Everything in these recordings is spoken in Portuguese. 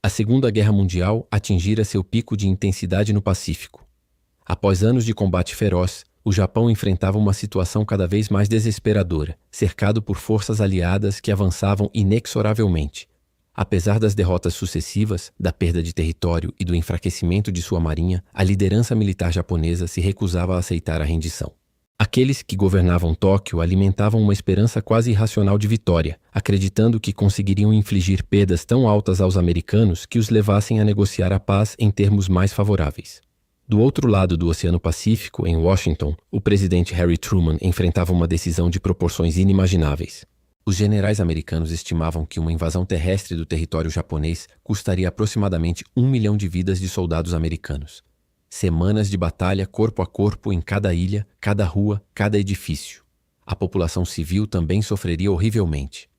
A Segunda Guerra Mundial atingira seu pico de intensidade no Pacífico. Após anos de combate feroz, o Japão enfrentava uma situação cada vez mais desesperadora, cercado por forças aliadas que avançavam inexoravelmente. Apesar das derrotas sucessivas, da perda de território e do enfraquecimento de sua marinha, a liderança militar japonesa se recusava a aceitar a rendição. Aqueles que governavam Tóquio alimentavam uma esperança quase irracional de vitória, acreditando que conseguiriam infligir perdas tão altas aos americanos que os levassem a negociar a paz em termos mais favoráveis. Do outro lado do Oceano Pacífico, em Washington, o presidente Harry Truman enfrentava uma decisão de proporções inimagináveis. Os generais americanos estimavam que uma invasão terrestre do território japonês custaria aproximadamente 1 milhão de vidas de soldados americanos. Semanas de batalha corpo a corpo em cada ilha, cada rua, cada edifício. A população civil também sofreria horrivelmente.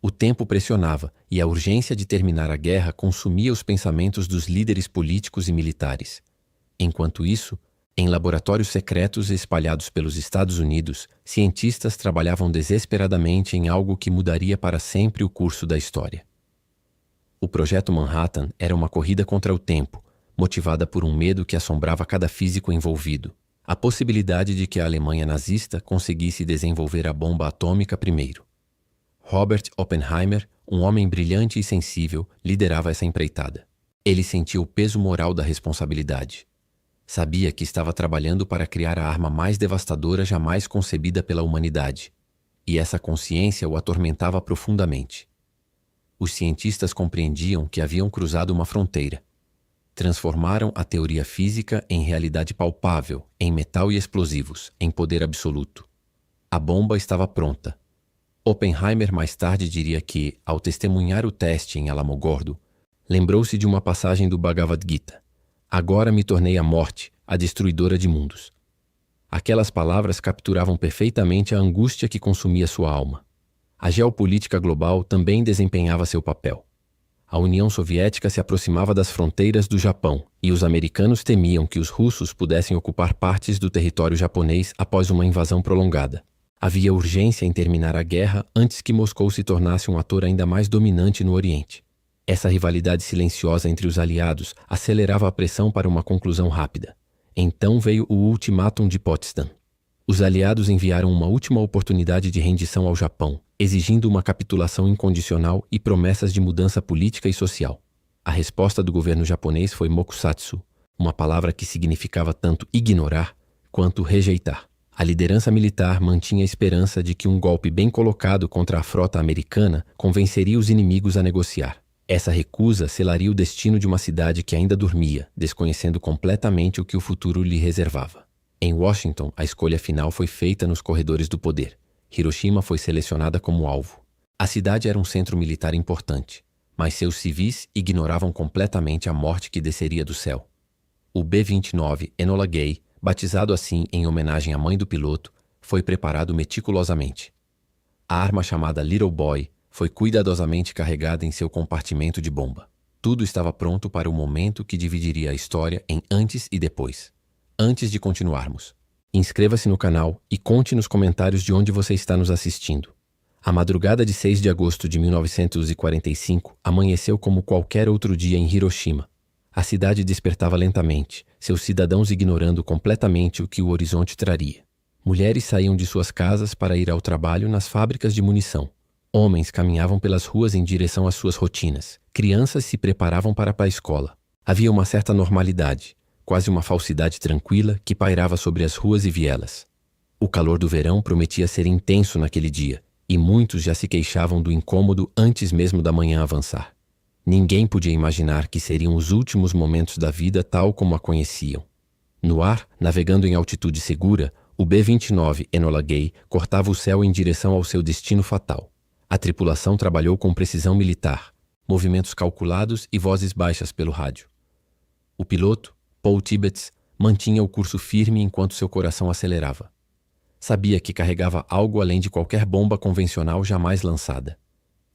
O tempo pressionava e a urgência de terminar a guerra consumia os pensamentos dos líderes políticos e militares. Enquanto isso, em laboratórios secretos espalhados pelos Estados Unidos, cientistas trabalhavam desesperadamente em algo que mudaria para sempre o curso da história. O Projeto Manhattan era uma corrida contra o tempo, motivada por um medo que assombrava cada físico envolvido: a possibilidade de que a Alemanha nazista conseguisse desenvolver a bomba atômica primeiro. Robert Oppenheimer, um homem brilhante e sensível, liderava essa empreitada. Ele sentia o peso moral da responsabilidade. Sabia que estava trabalhando para criar a arma mais devastadora jamais concebida pela humanidade, e essa consciência o atormentava profundamente. Os cientistas compreendiam que haviam cruzado uma fronteira. Transformaram a teoria física em realidade palpável, em metal e explosivos, em poder absoluto. A bomba estava pronta. Oppenheimer mais tarde diria que, ao testemunhar o teste em Alamogordo, lembrou-se de uma passagem do Bhagavad Gita: "Agora me tornei a morte, a destruidora de mundos." Aquelas palavras capturavam perfeitamente a angústia que consumia sua alma. A geopolítica global também desempenhava seu papel. A União Soviética se aproximava das fronteiras do Japão, e os americanos temiam que os russos pudessem ocupar partes do território japonês após uma invasão prolongada. Havia urgência em terminar a guerra antes que Moscou se tornasse um ator ainda mais dominante no Oriente. Essa rivalidade silenciosa entre os aliados acelerava a pressão para uma conclusão rápida. Então veio o ultimátum de Potsdam. Os aliados enviaram uma última oportunidade de rendição ao Japão, exigindo uma capitulação incondicional e promessas de mudança política e social. A resposta do governo japonês foi mokusatsu, uma palavra que significava tanto ignorar quanto rejeitar. A liderança militar mantinha a esperança de que um golpe bem colocado contra a frota americana convenceria os inimigos a negociar. Essa recusa selaria o destino de uma cidade que ainda dormia, desconhecendo completamente o que o futuro lhe reservava. Em Washington, a escolha final foi feita nos corredores do poder. Hiroshima foi selecionada como alvo. A cidade era um centro militar importante, mas seus civis ignoravam completamente a morte que desceria do céu. O B-29 Enola Gay, batizado assim em homenagem à mãe do piloto, foi preparado meticulosamente. A arma chamada Little Boy foi cuidadosamente carregada em seu compartimento de bomba. Tudo estava pronto para o momento que dividiria a história em antes e depois. Antes de continuarmos, inscreva-se no canal e conte nos comentários de onde você está nos assistindo. A madrugada de 6 de agosto de 1945 amanheceu como qualquer outro dia em Hiroshima. A cidade despertava lentamente, seus cidadãos ignorando completamente o que o horizonte traria. Mulheres saíam de suas casas para ir ao trabalho nas fábricas de munição. Homens caminhavam pelas ruas em direção às suas rotinas. Crianças se preparavam para a escola. Havia uma certa normalidade, quase uma falsidade tranquila que pairava sobre as ruas e vielas. O calor do verão prometia ser intenso naquele dia, e muitos já se queixavam do incômodo antes mesmo da manhã avançar. Ninguém podia imaginar que seriam os últimos momentos da vida tal como a conheciam. No ar, navegando em altitude segura, o B-29 Enola Gay cortava o céu em direção ao seu destino fatal. A tripulação trabalhou com precisão militar, movimentos calculados e vozes baixas pelo rádio. O piloto, Paul Tibbets, mantinha o curso firme enquanto seu coração acelerava. Sabia que carregava algo além de qualquer bomba convencional jamais lançada.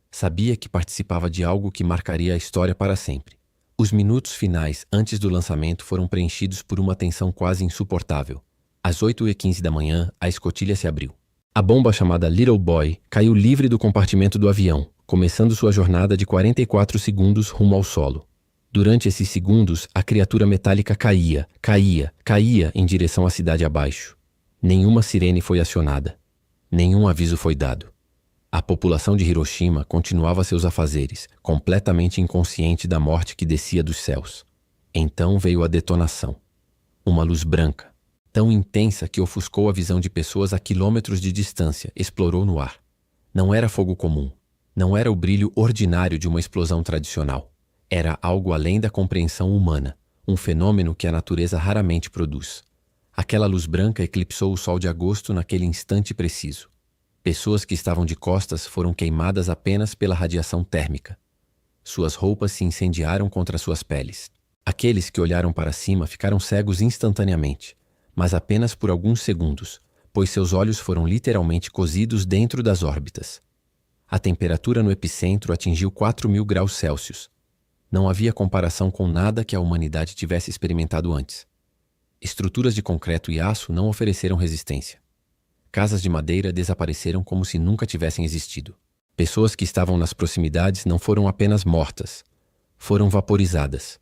Sabia que participava de algo que marcaria a história para sempre. Os minutos finais antes do lançamento foram preenchidos por uma tensão quase insuportável. Às 8h15 da manhã, a escotilha se abriu. A bomba chamada Little Boy caiu livre do compartimento do avião, começando sua jornada de 44 segundos rumo ao solo. Durante esses segundos, a criatura metálica caía em direção à cidade abaixo. Nenhuma sirene foi acionada. Nenhum aviso foi dado. A população de Hiroshima continuava seus afazeres, completamente inconsciente da morte que descia dos céus. Então veio a detonação. Uma luz branca, tão intensa que ofuscou a visão de pessoas a quilômetros de distância, explorou no ar. Não era fogo comum. Não era o brilho ordinário de uma explosão tradicional. Era algo além da compreensão humana, um fenômeno que a natureza raramente produz. Aquela luz branca eclipsou o sol de agosto naquele instante preciso. Pessoas que estavam de costas foram queimadas apenas pela radiação térmica. Suas roupas se incendiaram contra suas peles. Aqueles que olharam para cima ficaram cegos instantaneamente, mas apenas por alguns segundos, pois seus olhos foram literalmente cozidos dentro das órbitas. A temperatura no epicentro atingiu 4.000 graus Celsius. Não havia comparação com nada que a humanidade tivesse experimentado antes. Estruturas de concreto e aço não ofereceram resistência. Casas de madeira desapareceram como se nunca tivessem existido. Pessoas que estavam nas proximidades não foram apenas mortas, foram vaporizadas.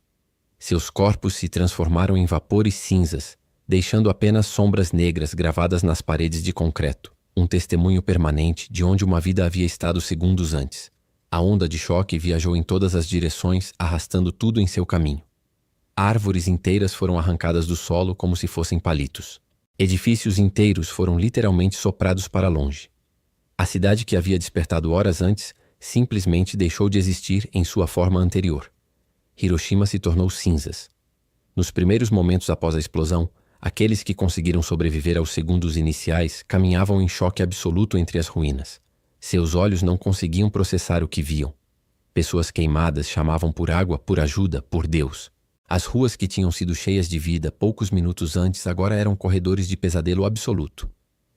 Seus corpos se transformaram em vapores cinzas, deixando apenas sombras negras gravadas nas paredes de concreto, um testemunho permanente de onde uma vida havia estado segundos antes. A onda de choque viajou em todas as direções, arrastando tudo em seu caminho. Árvores inteiras foram arrancadas do solo como se fossem palitos. Edifícios inteiros foram literalmente soprados para longe. A cidade que havia despertado horas antes simplesmente deixou de existir em sua forma anterior. Hiroshima se tornou cinzas. Nos primeiros momentos após a explosão, aqueles que conseguiram sobreviver aos segundos iniciais caminhavam em choque absoluto entre as ruínas. Seus olhos não conseguiam processar o que viam. Pessoas queimadas chamavam por água, por ajuda, por Deus. As ruas que tinham sido cheias de vida poucos minutos antes agora eram corredores de pesadelo absoluto.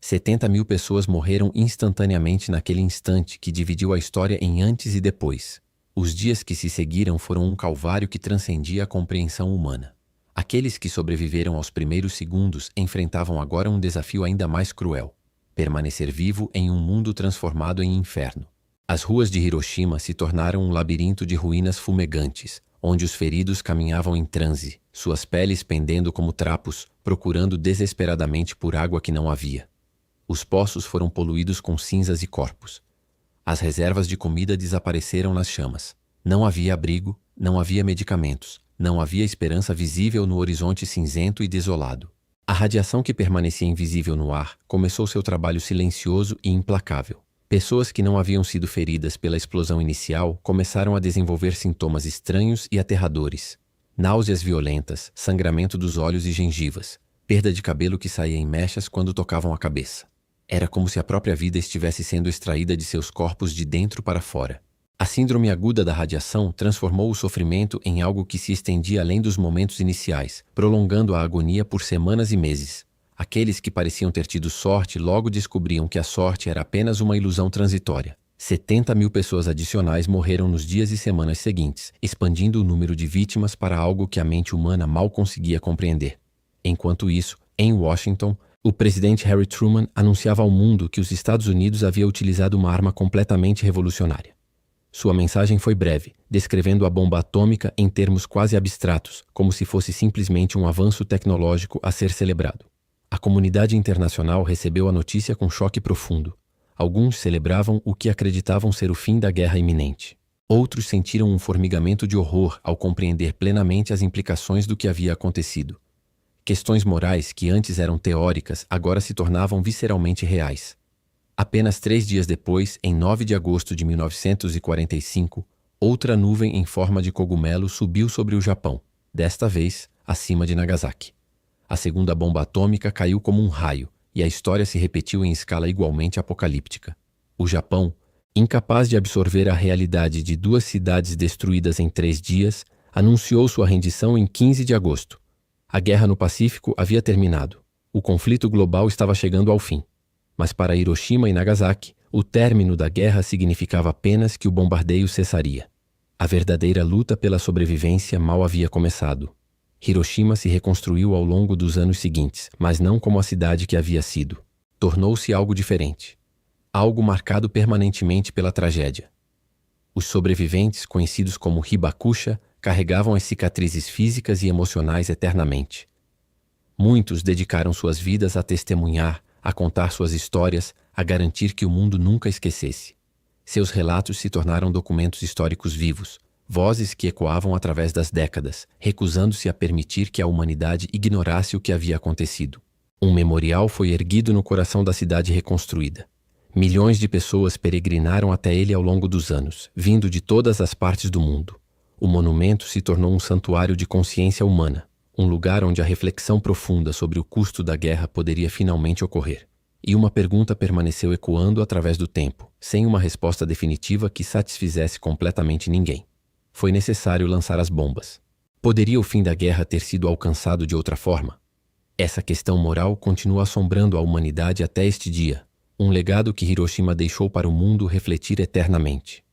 70.000 pessoas morreram instantaneamente naquele instante que dividiu a história em antes e depois. Os dias que se seguiram foram um calvário que transcendia a compreensão humana. Aqueles que sobreviveram aos primeiros segundos enfrentavam agora um desafio ainda mais cruel: permanecer vivo em um mundo transformado em inferno. As ruas de Hiroshima se tornaram um labirinto de ruínas fumegantes, onde os feridos caminhavam em transe, suas peles pendendo como trapos, procurando desesperadamente por água que não havia. Os poços foram poluídos com cinzas e corpos. As reservas de comida desapareceram nas chamas. Não havia abrigo, não havia medicamentos, não havia esperança visível no horizonte cinzento e desolado. A radiação que permanecia invisível no ar começou seu trabalho silencioso e implacável. Pessoas que não haviam sido feridas pela explosão inicial começaram a desenvolver sintomas estranhos e aterradores. Náuseas violentas, sangramento dos olhos e gengivas, perda de cabelo que saía em mechas quando tocavam a cabeça. Era como se a própria vida estivesse sendo extraída de seus corpos de dentro para fora. A síndrome aguda da radiação transformou o sofrimento em algo que se estendia além dos momentos iniciais, prolongando a agonia por semanas e meses. Aqueles que pareciam ter tido sorte logo descobriam que a sorte era apenas uma ilusão transitória. 70.000 pessoas adicionais morreram nos dias e semanas seguintes, expandindo o número de vítimas para algo que a mente humana mal conseguia compreender. Enquanto isso, em Washington, o presidente Harry Truman anunciava ao mundo que os Estados Unidos havia utilizado uma arma completamente revolucionária. Sua mensagem foi breve, descrevendo a bomba atômica em termos quase abstratos, como se fosse simplesmente um avanço tecnológico a ser celebrado. A comunidade internacional recebeu a notícia com choque profundo. Alguns celebravam o que acreditavam ser o fim da guerra iminente. Outros sentiram um formigamento de horror ao compreender plenamente as implicações do que havia acontecido. Questões morais que antes eram teóricas agora se tornavam visceralmente reais. Apenas 3 dias depois, em 9 de agosto de 1945, outra nuvem em forma de cogumelo subiu sobre o Japão, desta vez acima de Nagasaki. A segunda bomba atômica caiu como um raio, e a história se repetiu em escala igualmente apocalíptica. O Japão, incapaz de absorver a realidade de 2 cidades destruídas em 3 dias, anunciou sua rendição em 15 de agosto. A guerra no Pacífico havia terminado. O conflito global estava chegando ao fim. Mas para Hiroshima e Nagasaki, o término da guerra significava apenas que o bombardeio cessaria. A verdadeira luta pela sobrevivência mal havia começado. Hiroshima se reconstruiu ao longo dos anos seguintes, mas não como a cidade que havia sido. Tornou-se algo diferente. Algo marcado permanentemente pela tragédia. Os sobreviventes, conhecidos como Hibakusha, carregavam as cicatrizes físicas e emocionais eternamente. Muitos dedicaram suas vidas a testemunhar, a contar suas histórias, a garantir que o mundo nunca esquecesse. Seus relatos se tornaram documentos históricos vivos, vozes que ecoavam através das décadas, recusando-se a permitir que a humanidade ignorasse o que havia acontecido. Um memorial foi erguido no coração da cidade reconstruída. Milhões de pessoas peregrinaram até ele ao longo dos anos, vindo de todas as partes do mundo. O monumento se tornou um santuário de consciência humana, um lugar onde a reflexão profunda sobre o custo da guerra poderia finalmente ocorrer. E uma pergunta permaneceu ecoando através do tempo, sem uma resposta definitiva que satisfizesse completamente ninguém. Foi necessário lançar as bombas. Poderia o fim da guerra ter sido alcançado de outra forma? Essa questão moral continua assombrando a humanidade até este dia, um legado que Hiroshima deixou para o mundo refletir eternamente.